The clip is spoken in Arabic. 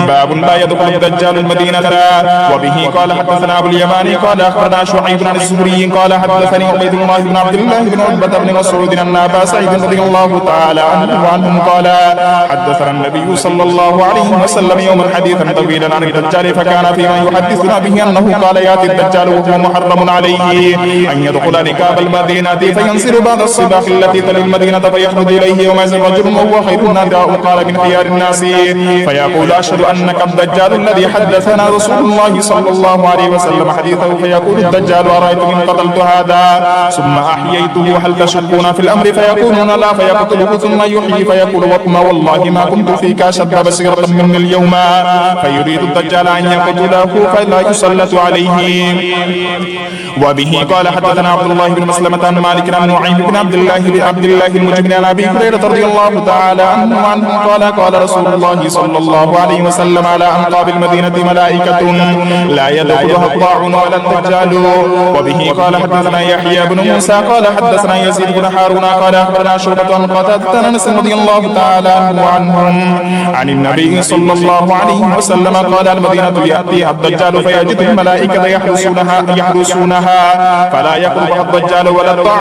باب لا يدخل الدجال المدينة. وبه قال حدثنا أبو اليماني قال أخبرنا شعيب عن الزهري قال حدثني عبيد الله بن عبد الله بن عتبة بن مسعود أن أبا سعيد رضي الله تعالى عنه وعنهم قال حدثنا النبي صلى الله عليه وسلم يوما حديثا طويلا عن الدجال فكان فيما يحدثنا به أنه قال يأتي الدجال وهو محرم عليه أن يدخل ركاب المدينة فينزل بعد الصباح التي تلي المدينة فيخرج إليه يومئذ رجل وهو خير الناس قال من خيار الناس فيقول أشهد أنك الدجال الذي حدثنا رسول الله صلى الله عليه وسلم حديثه فيقول الدجال أرأيت إن قتلت هذا ثم أحييته هل تشكون في الأمر فيقولون لا فيقتله ثم يحيي فيقول وما والله ما كنت فيك أشد بصيرة مني اليوم فيريد الدجال أن يقتله فلا يسلط عليه. وبه قال حدثنا عبد الله بن مسلمة عن مالك عن نعيم بن عبد الله المجمل عن أبي هريرة رضي الله تعالى عنه قال رسول الله صلى الله عليه وسلم على أنقاب المدينة ملائكة لا يدخلها الطاعون ولا الدجال. وبه قال حدثنا يحيى بن موسى قال حدثنا يزيد بن هارون قال أخبرنا شعبة عن قتادة أنس رضي الله تعالى عنهم عن النبي صلى الله عليه وسلم قال المدينة يأتيها الدجال فيجد الملائكة يحرسونها فلا يقربها الدجال ولا الطاعون